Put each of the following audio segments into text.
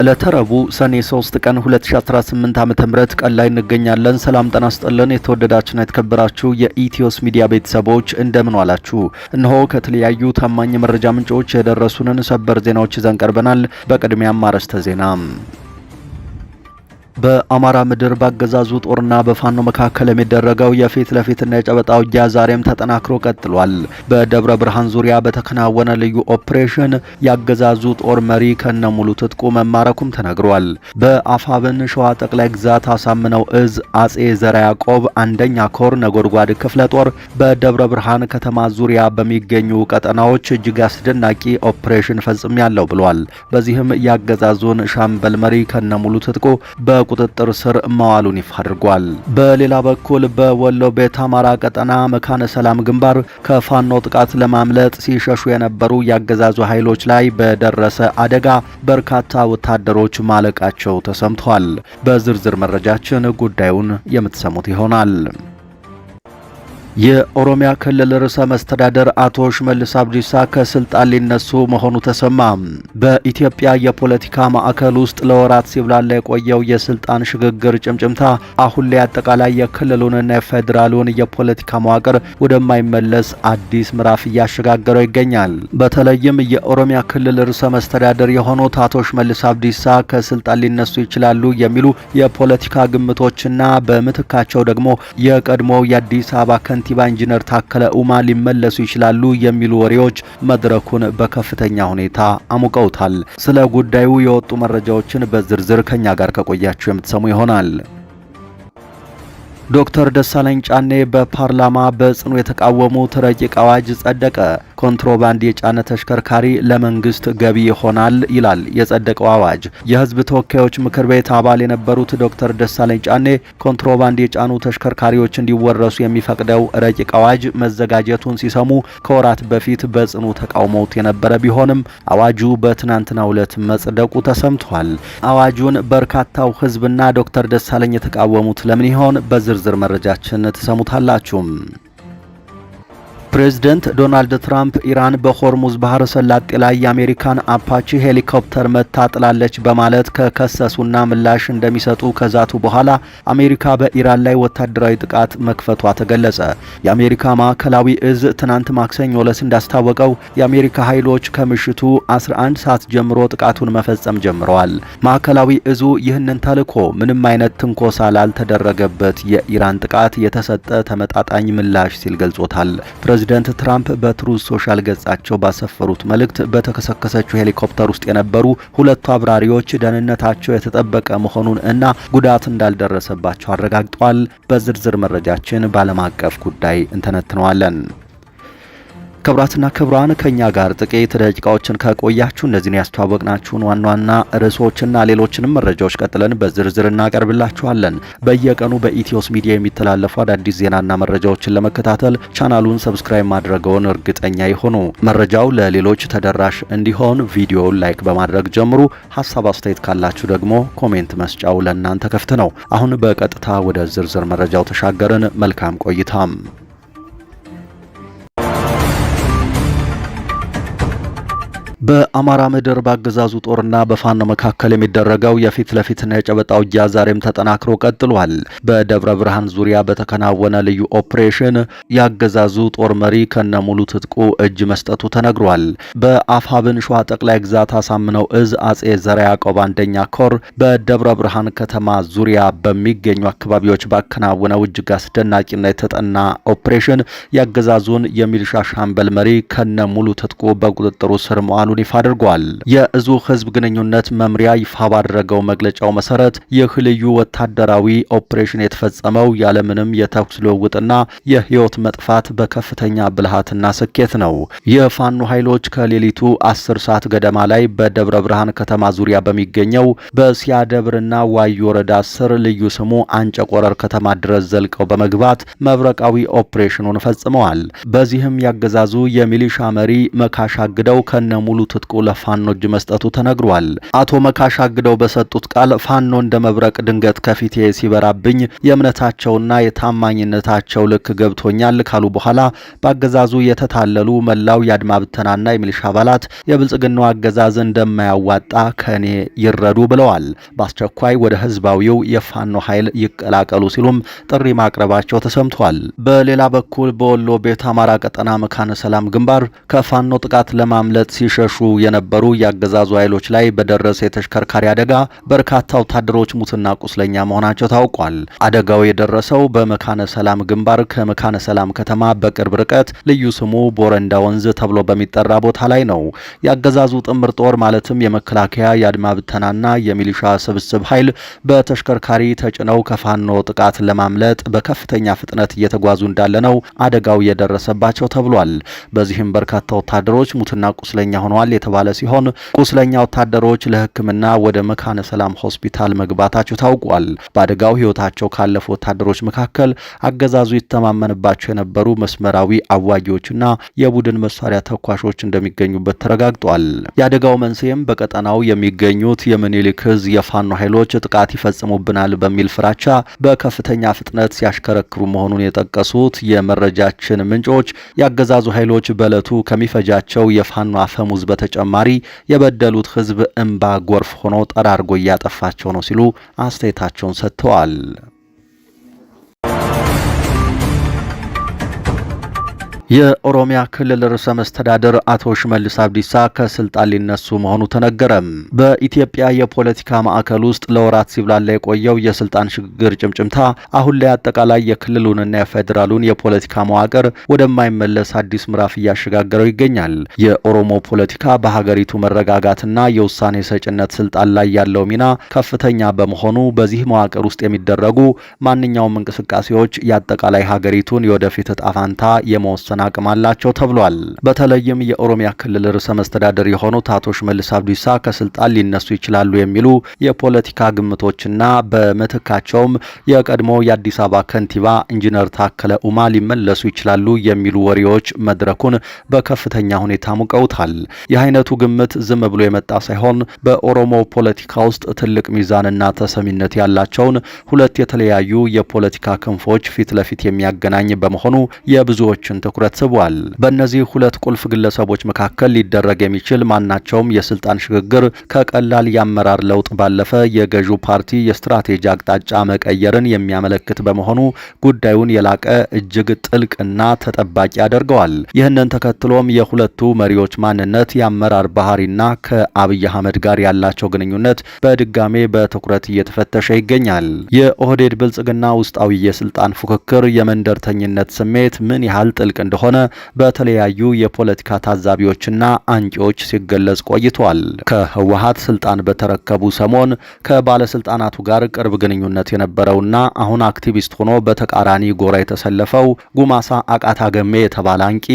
ለተረቡ ሰኔ 3 ቀን 2018 ዓ.ም ቀን ላይ እንገኛለን። ሰላም ጤና ይስጥልን። የተወደዳችሁና የተከበራችሁ የኢትዮስ ሚዲያ ቤተሰቦች እንደምን ዋላችሁ? እነሆ ከተለያዩ ታማኝ መረጃ ምንጮች የደረሱንን ሰበር ዜናዎች ይዘን ቀርበናል። በቅድሚያም አርዕስተ ዜና። በአማራ ምድር ባገዛዙ ጦርና በፋኖ መካከል የሚደረገው የፊት ለፊትና የጨበጣ ውጊያ ዛሬም ተጠናክሮ ቀጥሏል። በደብረ ብርሃን ዙሪያ በተከናወነ ልዩ ኦፕሬሽን ያገዛዙ ጦር መሪ ከነሙሉ ትጥቁ መማረኩም ተነግሯል። በአፋብን ሸዋ ጠቅላይ ግዛት አሳምነው እዝ አጼ ዘራ ያዕቆብ አንደኛ ኮር ነጎድጓድ ክፍለ ጦር በደብረ ብርሃን ከተማ ዙሪያ በሚገኙ ቀጠናዎች እጅግ አስደናቂ ኦፕሬሽን ፈጽሜያለሁ ብሏል። በዚህም ያገዛዙን ሻምበል መሪ ከነሙሉ ትጥቁ ቁጥጥር ስር መዋሉን ይፋ አድርጓል። በሌላ በኩል በወሎ ቤት አማራ ቀጠና መካነ ሰላም ግንባር ከፋኖ ጥቃት ለማምለጥ ሲሸሹ የነበሩ ያገዛዙ ኃይሎች ላይ በደረሰ አደጋ በርካታ ወታደሮች ማለቃቸው ተሰምቷል። በዝርዝር መረጃችን ጉዳዩን የምትሰሙት ይሆናል። የኦሮሚያ ክልል ርዕሰ መስተዳደር አቶ ሽመልስ አብዲሳ ከስልጣን ሊነሱ መሆኑ ተሰማ። በኢትዮጵያ የፖለቲካ ማዕከል ውስጥ ለወራት ሲብላላ የቆየው የስልጣን ሽግግር ጭምጭምታ አሁን ላይ አጠቃላይ የክልሉንና የፌዴራሉን የፖለቲካ መዋቅር ወደማይመለስ አዲስ ምዕራፍ እያሸጋገረው ይገኛል። በተለይም የኦሮሚያ ክልል ርዕሰ መስተዳደር የሆኑት አቶ ሽመልስ አብዲሳ ከስልጣን ሊነሱ ይችላሉ የሚሉ የፖለቲካ ግምቶችና በምትካቸው ደግሞ የቀድሞው የአዲስ አበባ ከንቲባ ኢንጂነር ታከለ ኡማ ሊመለሱ ይችላሉ የሚሉ ወሬዎች መድረኩን በከፍተኛ ሁኔታ አሙቀውታል። ስለ ጉዳዩ የወጡ መረጃዎችን በዝርዝር ከኛ ጋር ከቆያችሁ የምትሰሙ ይሆናል። ዶክተር ደሳለኝ ጫኔ በፓርላማ በጽኑ የተቃወሙት ረቂቅ አዋጅ ጸደቀ። ኮንትሮባንድ የጫነ ተሽከርካሪ ለመንግስት ገቢ ይሆናል ይላል የጸደቀው አዋጅ። የህዝብ ተወካዮች ምክር ቤት አባል የነበሩት ዶክተር ደሳለኝ ጫኔ ኮንትሮባንድ የጫኑ ተሽከርካሪዎች እንዲወረሱ የሚፈቅደው ረቂቅ አዋጅ መዘጋጀቱን ሲሰሙ ከወራት በፊት በጽኑ ተቃውመውት የነበረ ቢሆንም አዋጁ በትናንትናው ዕለት መጽደቁ ተሰምቷል። አዋጁን በርካታው ህዝብና ዶክተር ደሳለኝ የተቃወሙት ለምን ይሆን? በዝርዝር መረጃችን ተሰሙታላችሁ። ፕሬዝዳንት ዶናልድ ትራምፕ ኢራን በሆርሙዝ ባህረ ሰላጤ ላይ የአሜሪካን አፓቺ ሄሊኮፕተር መታ ጥላለች በማለት ከከሰሱና ምላሽ እንደሚሰጡ ከዛቱ በኋላ አሜሪካ በኢራን ላይ ወታደራዊ ጥቃት መክፈቷ ተገለጸ። የአሜሪካ ማዕከላዊ እዝ ትናንት ማክሰኞ ዕለት እንዳስታወቀው የአሜሪካ ኃይሎች ከምሽቱ 11 ሰዓት ጀምሮ ጥቃቱን መፈጸም ጀምረዋል። ማዕከላዊ እዙ ይህንን ተልዕኮ ምንም አይነት ትንኮሳ ላልተደረገበት የኢራን ጥቃት የተሰጠ ተመጣጣኝ ምላሽ ሲል ገልጾታል። ፕሬዚዳንት ትራምፕ በትሩዝ ሶሻል ገጻቸው ባሰፈሩት መልእክት በተከሰከሰችው ሄሊኮፕተር ውስጥ የነበሩ ሁለቱ አብራሪዎች ደህንነታቸው የተጠበቀ መሆኑን እና ጉዳት እንዳልደረሰባቸው አረጋግጠዋል። በዝርዝር መረጃችን በዓለም አቀፍ ጉዳይ እንተነትነዋለን። ክቡራትና ክቡራን ከኛ ጋር ጥቂት ደቂቃዎችን ከቆያችሁ እነዚህን ያስተዋወቅናችሁን ዋና ዋና ርዕሶችና ሌሎችንም መረጃዎች ቀጥለን በዝርዝር እናቀርብላችኋለን። በየቀኑ በኢትዮስ ሚዲያ የሚተላለፉ አዳዲስ ዜናና መረጃዎችን ለመከታተል ቻናሉን ሰብስክራይብ ማድረግዎን እርግጠኛ ይሁኑ። መረጃው ለሌሎች ተደራሽ እንዲሆን ቪዲዮውን ላይክ በማድረግ ጀምሩ። ሀሳብ አስተያየት ካላችሁ ደግሞ ኮሜንት መስጫው ለእናንተ ክፍት ነው። አሁን በቀጥታ ወደ ዝርዝር መረጃው ተሻገርን። መልካም ቆይታም። በአማራ ምድር ባገዛዙ ጦርና በፋኖ መካከል የሚደረገው የፊት ለፊትና የጨበጣ ውጊያ ዛሬም ተጠናክሮ ቀጥሏል። በደብረ ብርሃን ዙሪያ በተከናወነ ልዩ ኦፕሬሽን ያገዛዙ ጦር መሪ ከነሙሉ ትጥቁ እጅ መስጠቱ ተነግሯል። በአፋብን ሸዋ ጠቅላይ ግዛት አሳምነው እዝ አጼ ዘራ ያዕቆብ አንደኛ ኮር በደብረ ብርሃን ከተማ ዙሪያ በሚገኙ አካባቢዎች ባከናወነው እጅግ አስደናቂና የተጠና ኦፕሬሽን ያገዛዙን የሚሊሻ ሻምበል መሪ ከነሙሉ ትጥቁ በቁጥጥሩ ስር መዋሉ ይፋ አድርጓል። የእዙ ህዝብ ግንኙነት መምሪያ ይፋ ባደረገው መግለጫው መሰረት ይህ ልዩ ወታደራዊ ኦፕሬሽን የተፈጸመው ያለምንም የተኩስ ልውውጥና የህይወት መጥፋት በከፍተኛ ብልሃትና ስኬት ነው። የፋኖ ኃይሎች ከሌሊቱ 10 ሰዓት ገደማ ላይ በደብረ ብርሃን ከተማ ዙሪያ በሚገኘው በሲያደብርና ዋዩ ወረዳ ስር ልዩ ስሙ አንጨቆረር ከተማ ድረስ ዘልቀው በመግባት መብረቃዊ ኦፕሬሽኑን ፈጽመዋል። በዚህም ያገዛዙ የሚሊሻ መሪ መካሽ አግደው ከነሙሉ ትጥቁ ለፋኖ እጅ መስጠቱ ተነግሯል። አቶ መካሽ አግደው በሰጡት ቃል ፋኖ እንደ መብረቅ ድንገት ከፊቴ ሲበራብኝ የእምነታቸውና የታማኝነታቸው ልክ ገብቶኛል ካሉ በኋላ በአገዛዙ የተታለሉ መላው የአድማ ብተናና የሚሊሻ አባላት የብልጽግናው አገዛዝ እንደማያዋጣ ከኔ ይረዱ ብለዋል። በአስቸኳይ ወደ ህዝባዊው የፋኖ ኃይል ይቀላቀሉ ሲሉም ጥሪ ማቅረባቸው ተሰምቷል። በሌላ በኩል በወሎ ቤት አማራ ቀጠና መካነ ሰላም ግንባር ከፋኖ ጥቃት ለማምለጥ ሲሸሹ የነበሩ የአገዛዙ ኃይሎች ላይ በደረሰ የተሽከርካሪ አደጋ በርካታ ወታደሮች ሙትና ቁስለኛ መሆናቸው ታውቋል። አደጋው የደረሰው በመካነ ሰላም ግንባር ከመካነ ሰላም ከተማ በቅርብ ርቀት ልዩ ስሙ ቦረንዳ ወንዝ ተብሎ በሚጠራ ቦታ ላይ ነው። የአገዛዙ ጥምር ጦር ማለትም የመከላከያ የአድማ ብተናና የሚሊሻ ስብስብ ኃይል በተሽከርካሪ ተጭነው ከፋኖ ጥቃት ለማምለጥ በከፍተኛ ፍጥነት እየተጓዙ እንዳለ ነው አደጋው የደረሰባቸው ተብሏል። በዚህም በርካታ ወታደሮች ሙትና ቁስለኛ ሆነዋል የተባለ ሲሆን ቁስለኛ ወታደሮች ለሕክምና ወደ መካነ ሰላም ሆስፒታል መግባታቸው ታውቋል። በአደጋው ሕይወታቸው ካለፉ ወታደሮች መካከል አገዛዙ ይተማመንባቸው የነበሩ መስመራዊ አዋጊዎችና የቡድን መሳሪያ ተኳሾች እንደሚገኙበት ተረጋግጧል። የአደጋው መንስኤም በቀጠናው የሚገኙት የምኒልክ ዕዝ የፋኖ ኃይሎች ጥቃት ይፈጽሙብናል በሚል ፍራቻ በከፍተኛ ፍጥነት ሲያሽከረክሩ መሆኑን የጠቀሱት የመረጃችን ምንጮች ያገዛዙ ኃይሎች በዕለቱ ከሚፈጃቸው የፋኖ አፈሙዝ በተጨማሪ የበደሉት ህዝብ እንባ ጎርፍ ሆኖ ጠራርጎ እያጠፋቸው ነው ሲሉ አስተያየታቸውን ሰጥተዋል። የኦሮሚያ ክልል ርዕሰ መስተዳድር አቶ ሽመልስ አብዲሳ ከስልጣን ሊነሱ መሆኑ ተነገረ። በኢትዮጵያ የፖለቲካ ማዕከል ውስጥ ለወራት ሲብላላ የቆየው የስልጣን ሽግግር ጭምጭምታ አሁን ላይ አጠቃላይ የክልሉንና የፌዴራሉን የፖለቲካ መዋቅር ወደማይመለስ አዲስ ምዕራፍ እያሸጋገረው ይገኛል። የኦሮሞ ፖለቲካ በሀገሪቱ መረጋጋትና የውሳኔ ሰጭነት ስልጣን ላይ ያለው ሚና ከፍተኛ በመሆኑ በዚህ መዋቅር ውስጥ የሚደረጉ ማንኛውም እንቅስቃሴዎች የአጠቃላይ ሀገሪቱን የወደፊት ዕጣ ፈንታ የመወሰን አቅም አላቸው ተብሏል። በተለይም የኦሮሚያ ክልል ርዕሰ መስተዳድር የሆኑት አቶ ሽመልስ አብዲሳ ከስልጣን ሊነሱ ይችላሉ የሚሉ የፖለቲካ ግምቶችና በምትካቸውም የቀድሞ የአዲስ አበባ ከንቲባ ኢንጂነር ታከለ ኡማ ሊመለሱ ይችላሉ የሚሉ ወሬዎች መድረኩን በከፍተኛ ሁኔታ ሙቀውታል። የአይነቱ ግምት ዝም ብሎ የመጣ ሳይሆን በኦሮሞ ፖለቲካ ውስጥ ትልቅ ሚዛንና ተሰሚነት ያላቸውን ሁለት የተለያዩ የፖለቲካ ክንፎች ፊት ለፊት የሚያገናኝ በመሆኑ የብዙዎችን ትኩረት ስቧል። በእነዚህ ሁለት ቁልፍ ግለሰቦች መካከል ሊደረግ የሚችል ማናቸውም የስልጣን ሽግግር ከቀላል የአመራር ለውጥ ባለፈ የገዢው ፓርቲ የስትራቴጂ አቅጣጫ መቀየርን የሚያመለክት በመሆኑ ጉዳዩን የላቀ እጅግ ጥልቅና ተጠባቂ ያደርገዋል። ይህንን ተከትሎም የሁለቱ መሪዎች ማንነት፣ የአመራር ባህሪና ከአብይ አህመድ ጋር ያላቸው ግንኙነት በድጋሜ በትኩረት እየተፈተሸ ይገኛል። የኦህዴድ ብልጽግና ውስጣዊ የስልጣን ፉክክር የመንደርተኝነት ስሜት ምን ያህል ጥልቅ እንደሆነ በተለያዩ የፖለቲካ ታዛቢዎችና አንቂዎች ሲገለጽ ቆይቷል። ከህወሓት ስልጣን በተረከቡ ሰሞን ከባለስልጣናቱ ጋር ቅርብ ግንኙነት የነበረውና አሁን አክቲቪስት ሆኖ በተቃራኒ ጎራ የተሰለፈው ጉማሳ አቃታ ገሜ የተባለ አንቂ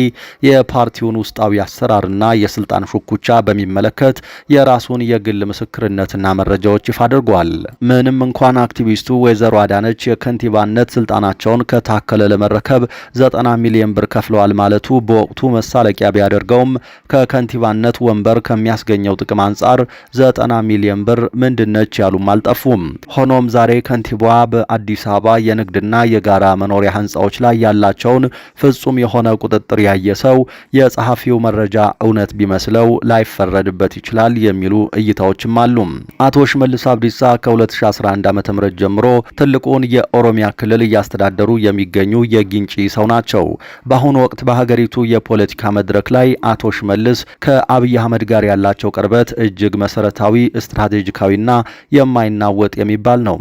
የፓርቲውን ውስጣዊ አሰራርና የስልጣን ሹኩቻ በሚመለከት የራሱን የግል ምስክርነትና መረጃዎች ይፋ አድርጓል። ምንም እንኳን አክቲቪስቱ ወይዘሮ አዳነች የከንቲባነት ስልጣናቸውን ከታከለ ለመረከብ 90 ሚሊዮን ብር ከፍለዋል ማለቱ በወቅቱ መሳለቂያ ቢያደርገውም ከከንቲባነት ወንበር ከሚያስገኘው ጥቅም አንጻር 90 ሚሊዮን ብር ምንድነች ያሉም አልጠፉም። ሆኖም ዛሬ ከንቲባዋ በአዲስ አበባ የንግድና የጋራ መኖሪያ ህንጻዎች ላይ ያላቸውን ፍጹም የሆነ ቁጥጥር ያየ ሰው የጸሐፊው መረጃ እውነት ቢመስለው ላይፈረድበት ይችላል የሚሉ እይታዎችም አሉ። አቶ ሽመልስ አብዲሳ ከ2011 ዓ.ም ጀምሮ ትልቁን የኦሮሚያ ክልል እያስተዳደሩ የሚገኙ የጊንጪ ሰው ናቸው። በአሁኑ ወቅት በሀገሪቱ የፖለቲካ መድረክ ላይ አቶ ሽመልስ ከአብይ አህመድ ጋር ያላቸው ቅርበት እጅግ መሰረታዊ፣ ስትራቴጂካዊና የማይናወጥ የሚባል ነው።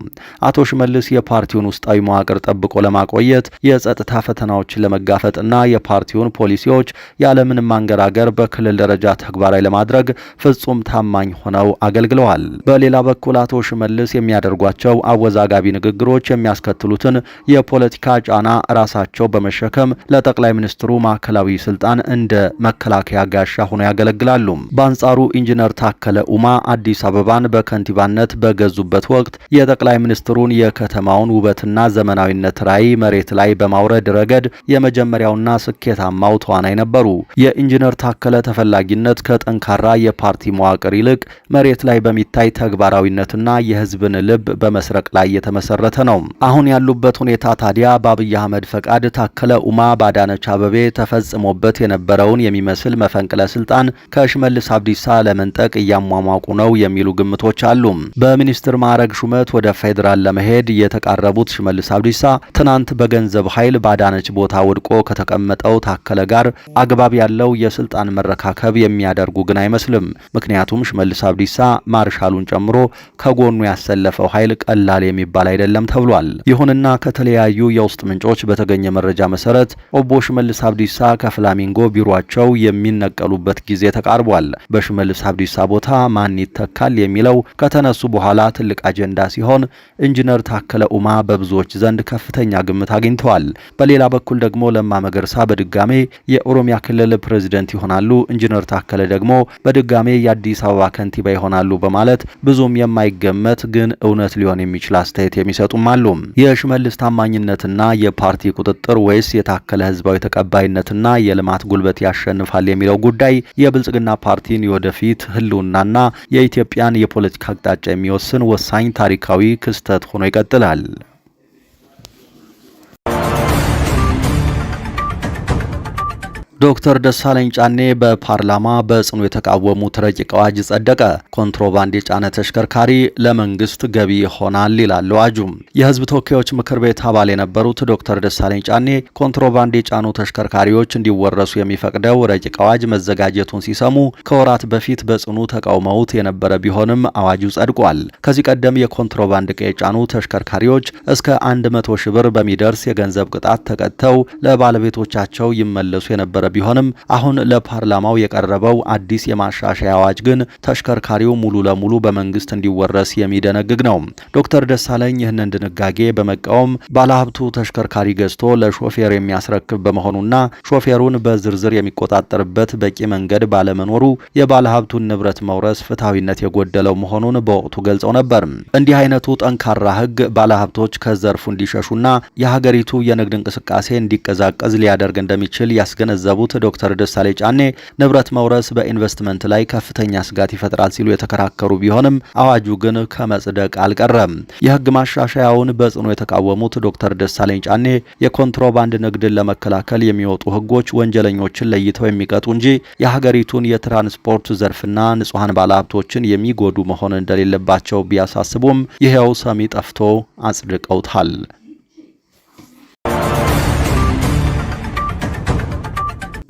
አቶ ሽመልስ የፓርቲውን ውስጣዊ መዋቅር ጠብቆ ለማቆየት የጸጥታ ፈተናዎችን ለመጋፈጥና የፓርቲውን ፖሊሲዎች ያለምንም አንገራገር በክልል ደረጃ ተግባራዊ ለማድረግ ፍጹም ታማኝ ሆነው አገልግለዋል። በሌላ በኩል አቶ ሽመልስ የሚያደርጓቸው አወዛጋቢ ንግግሮች የሚያስከትሉትን የፖለቲካ ጫና ራሳቸው በመሸከም ለጠቅላይ ሚኒስትሩ ማዕከላዊ ስልጣን እንደ መከላከያ ጋሻ ሆነው ያገለግላሉ። በአንጻሩ ኢንጂነር ታከለ ኡማ አዲስ አበባን በከንቲባነት በገዙበት ወቅት የጠቅላይ ሚኒስትሩን የከተማውን ውበትና ዘመናዊነት ራዕይ መሬት ላይ በማውረድ ረገድ የመጀመሪያውና ስኬታማው ተዋናይ ነበሩ። የኢንጂነር ታከለ ተፈላጊነት ከጠንካራ የፓርቲ መዋቅር ይልቅ መሬት ላይ በሚታይ ተግባራዊነትና የሕዝብን ልብ በመስረቅ ላይ የተመሰረተ ነው። አሁን ያሉበት ሁኔታ ታዲያ በአብይ አህመድ ፈቃድ ታከለ ኡማ በአዳነች አበቤ ተፈጽሞበት የነበረውን የሚመስል መፈንቅለ ስልጣን ከሽመልስ አብዲሳ ለመንጠቅ እያሟሟቁ ነው የሚሉ ግምቶች አሉ። በሚኒስትር ማዕረግ ሹመት ወደ ፌዴራል ለመሄድ የተቃረቡት ሽመልስ አብዲሳ ትናንት በገንዘብ ኃይል በአዳነች ቦታ ወድቆ ከተቀመጠው ታከለ ጋር አግባብ ያለው የስልጣን መረካከብ የሚያደርጉ ግን አይመስልም። ምክንያቱም ሽመልስ አብዲሳ ማርሻሉን ጨምሮ ከጎኑ ያሰለፈው ኃይል ቀላል የሚባል አይደለም ተብሏል። ይሁንና ከተለያዩ የውስጥ ምንጮች በተገኘ መረጃ መሰረት ኦቦ ሽመልስ አብዲሳ ከፍላሚንጎ ቢሮአቸው የሚነቀሉበት ጊዜ ተቃርቧል። በሽመልስ አብዲሳ ቦታ ማን ይተካል የሚለው ከተነሱ በኋላ ትልቅ አጀንዳ ሲሆን ኢንጂነር ታከለ ኡማ በብዙዎች ዘንድ ከፍተኛ ግምት አግኝተዋል። በሌላ በኩል ደግሞ ለማ መገርሳ በድጋሜ የኦሮሚያ ክልል ፕሬዝዳንት ይሆናሉ፣ ኢንጂነር ታከለ ደግሞ በድጋሜ የአዲስ አበባ ከንቲባ ይሆናሉ በማለት ብዙም የማይገመት ግን እውነት ሊሆን የሚችል አስተያየት የሚሰጡም አሉ። የሽመልስ ታማኝነትና የፓርቲ ቁጥጥር ወይስ የታከለ ህዝባዊ ተቀባይነትና የልማት ጉልበት ያሸንፋል የሚለው ጉዳይ የብልጽግና ፓርቲን የወደፊት ህልውናና የኢትዮጵያን የፖለቲካ አቅጣጫ የሚወስን ወሳኝ ታሪካዊ ክስተት ሆኖ ይቀጥላል። ዶክተር ደሳለኝ ጫኔ በፓርላማ በጽኑ የተቃወሙት ረቂቅ አዋጅ ጸደቀ። ኮንትሮባንድ የጫነ ተሽከርካሪ ለመንግስት ገቢ ይሆናል ይላል አዋጁ። የህዝብ ተወካዮች ምክር ቤት አባል የነበሩት ዶክተር ደሳለኝ ጫኔ ኮንትሮባንድ የጫኑ ተሽከርካሪዎች እንዲወረሱ የሚፈቅደው ረቂቅ አዋጅ መዘጋጀቱን ሲሰሙ ከወራት በፊት በጽኑ ተቃውመውት የነበረ ቢሆንም አዋጁ ጸድቋል። ከዚህ ቀደም የኮንትሮባንድ ዕቃ የጫኑ ተሽከርካሪዎች እስከ 100 ሺህ ብር በሚደርስ የገንዘብ ቅጣት ተቀጥተው ለባለቤቶቻቸው ይመለሱ የነበረ ቢሆንም አሁን ለፓርላማው የቀረበው አዲስ የማሻሻያ አዋጅ ግን ተሽከርካሪው ሙሉ ለሙሉ በመንግስት እንዲወረስ የሚደነግግ ነው። ዶክተር ደሳለኝ ይህንን ድንጋጌ በመቃወም ባለሀብቱ ተሽከርካሪ ገዝቶ ለሾፌር የሚያስረክብ በመሆኑና ሾፌሩን በዝርዝር የሚቆጣጠርበት በቂ መንገድ ባለመኖሩ የባለሀብቱን ንብረት መውረስ ፍትሐዊነት የጎደለው መሆኑን በወቅቱ ገልጸው ነበር። እንዲህ አይነቱ ጠንካራ ሕግ ባለሀብቶች ከዘርፉ እንዲሸሹና የሀገሪቱ የንግድ እንቅስቃሴ እንዲቀዛቀዝ ሊያደርግ እንደሚችል ያስገነዘቡ ዶክተር ደሳለኝ ጫኔ ንብረት መውረስ በኢንቨስትመንት ላይ ከፍተኛ ስጋት ይፈጥራል ሲሉ የተከራከሩ ቢሆንም አዋጁ ግን ከመጽደቅ አልቀረም። የህግ ማሻሻያውን በጽኑ የተቃወሙት ዶክተር ደሳለኝ ጫኔ የኮንትሮባንድ ንግድን ለመከላከል የሚወጡ ህጎች ወንጀለኞችን ለይተው የሚቀጡ እንጂ የሀገሪቱን የትራንስፖርት ዘርፍና ንጹሃን ባለሀብቶችን የሚጎዱ መሆን እንደሌለባቸው ቢያሳስቡም ይሄው ሰሚ ጠፍቶ አጽድቀውታል።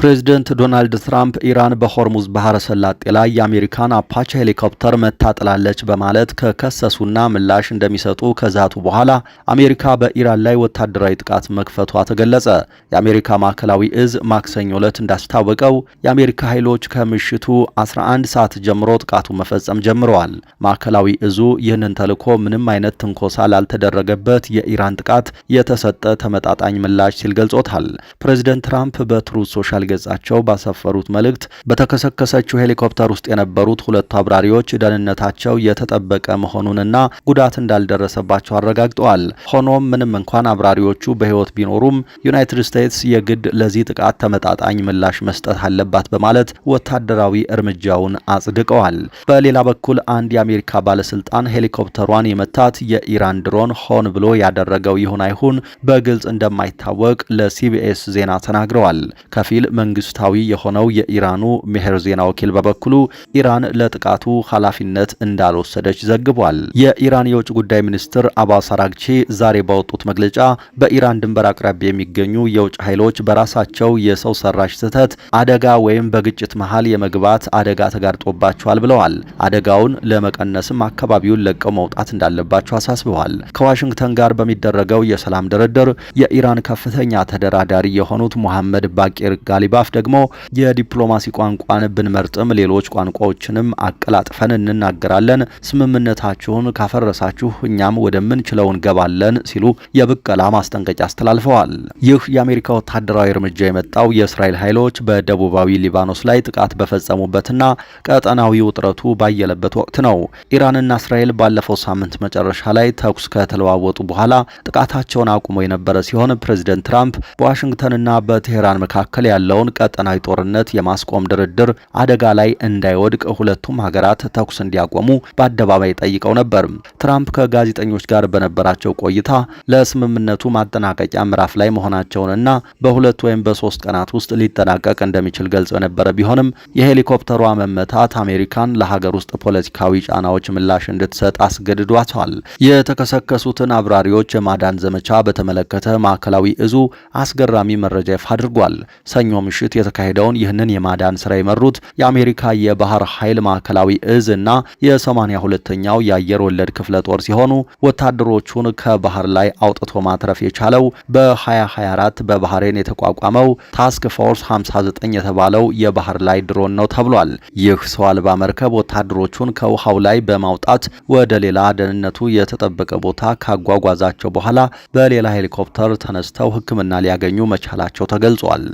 ፕሬዚደንት ዶናልድ ትራምፕ ኢራን በሆርሙዝ ባህረ ሰላጤ ላይ የአሜሪካን አፓቼ ሄሊኮፕተር መታጥላለች በማለት ከከሰሱና ምላሽ እንደሚሰጡ ከዛቱ በኋላ አሜሪካ በኢራን ላይ ወታደራዊ ጥቃት መክፈቷ ተገለጸ። የአሜሪካ ማዕከላዊ እዝ ማክሰኞ ዕለት እንዳስታወቀው የአሜሪካ ኃይሎች ከምሽቱ 11 ሰዓት ጀምሮ ጥቃቱ መፈጸም ጀምረዋል። ማዕከላዊ እዙ ይህንን ተልዕኮ ምንም አይነት ትንኮሳ ላልተደረገበት የኢራን ጥቃት የተሰጠ ተመጣጣኝ ምላሽ ሲል ገልጾታል። ፕሬዚደንት ትራምፕ በትሩዝ ሶሻል ገጻቸው ባሰፈሩት መልእክት በተከሰከሰችው ሄሊኮፕተር ውስጥ የነበሩት ሁለቱ አብራሪዎች ደህንነታቸው የተጠበቀ መሆኑንና ጉዳት እንዳልደረሰባቸው አረጋግጠዋል። ሆኖም ምንም እንኳን አብራሪዎቹ በሕይወት ቢኖሩም ዩናይትድ ስቴትስ የግድ ለዚህ ጥቃት ተመጣጣኝ ምላሽ መስጠት አለባት በማለት ወታደራዊ እርምጃውን አጽድቀዋል። በሌላ በኩል አንድ የአሜሪካ ባለስልጣን ሄሊኮፕተሯን የመታት የኢራን ድሮን ሆን ብሎ ያደረገው ይሁን አይሁን በግልጽ እንደማይታወቅ ለሲቢኤስ ዜና ተናግረዋል። ከፊል መንግስታዊ የሆነው የኢራኑ ሜሄር ዜና ወኪል በበኩሉ ኢራን ለጥቃቱ ኃላፊነት እንዳልወሰደች ዘግቧል። የኢራን የውጭ ጉዳይ ሚኒስትር አባስ አራግቺ ዛሬ ባወጡት መግለጫ በኢራን ድንበር አቅራቢያ የሚገኙ የውጭ ኃይሎች በራሳቸው የሰው ሰራሽ ስህተት አደጋ ወይም በግጭት መሃል የመግባት አደጋ ተጋርጦባቸዋል ብለዋል። አደጋውን ለመቀነስም አካባቢውን ለቀው መውጣት እንዳለባቸው አሳስበዋል። ከዋሽንግተን ጋር በሚደረገው የሰላም ድርድር የኢራን ከፍተኛ ተደራዳሪ የሆኑት ሙሐመድ ባቂር ጋሊ ጋሊባፍ ደግሞ የዲፕሎማሲ ቋንቋን ብንመርጥም ሌሎች ቋንቋዎችንም አቀላጥፈን እንናገራለን፣ ስምምነታችሁን ካፈረሳችሁ እኛም ወደምንችለው እንገባለን ሲሉ የብቀላ ማስጠንቀቂያ አስተላልፈዋል። ይህ የአሜሪካ ወታደራዊ እርምጃ የመጣው የእስራኤል ኃይሎች በደቡባዊ ሊባኖስ ላይ ጥቃት በፈጸሙበትና ቀጠናዊ ውጥረቱ ባየለበት ወቅት ነው። ኢራንና እስራኤል ባለፈው ሳምንት መጨረሻ ላይ ተኩስ ከተለዋወጡ በኋላ ጥቃታቸውን አቁመው የነበረ ሲሆን ፕሬዚደንት ትራምፕ በዋሽንግተንና በቴሄራን መካከል ያለውን ቀጠናዊ ጦርነት የማስቆም ድርድር አደጋ ላይ እንዳይወድቅ ሁለቱም ሀገራት ተኩስ እንዲያቆሙ በአደባባይ ጠይቀው ነበር። ትራምፕ ከጋዜጠኞች ጋር በነበራቸው ቆይታ ለስምምነቱ ማጠናቀቂያ ምዕራፍ ላይ መሆናቸውንና በሁለት ወይም በሶስት ቀናት ውስጥ ሊጠናቀቅ እንደሚችል ገልጸው የነበረ ቢሆንም የሄሊኮፕተሯ መመታት አሜሪካን ለሀገር ውስጥ ፖለቲካዊ ጫናዎች ምላሽ እንድትሰጥ አስገድዷታል። የተከሰከሱትን አብራሪዎች የማዳን ዘመቻ በተመለከተ ማዕከላዊ እዙ አስገራሚ መረጃ ይፋ አድርጓል። ሰኞ ምሽት የተካሄደውን ይህንን የማዳን ስራ የመሩት የአሜሪካ የባህር ኃይል ማዕከላዊ እዝ እና የ82ኛው የአየር ወለድ ክፍለ ጦር ሲሆኑ ወታደሮቹን ከባህር ላይ አውጥቶ ማትረፍ የቻለው በ2024 በባህሬን የተቋቋመው ታስክ ፎርስ 59 የተባለው የባህር ላይ ድሮን ነው ተብሏል። ይህ ሰው አልባ መርከብ ወታደሮቹን ከውሃው ላይ በማውጣት ወደ ሌላ ደህንነቱ የተጠበቀ ቦታ ካጓጓዛቸው በኋላ በሌላ ሄሊኮፕተር ተነስተው ሕክምና ሊያገኙ መቻላቸው ተገልጿል።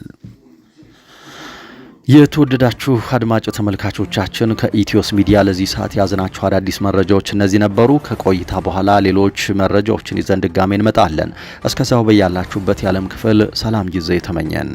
የተወደዳችሁ አድማጭ ተመልካቾቻችን ከኢትዮስ ሚዲያ ለዚህ ሰዓት ያዝናችሁ አዳዲስ መረጃዎች እነዚህ ነበሩ። ከቆይታ በኋላ ሌሎች መረጃዎችን ይዘን ድጋሜ እንመጣለን። እስከዛው በያላችሁበት የዓለም ክፍል ሰላም ጊዜ ተመኘን።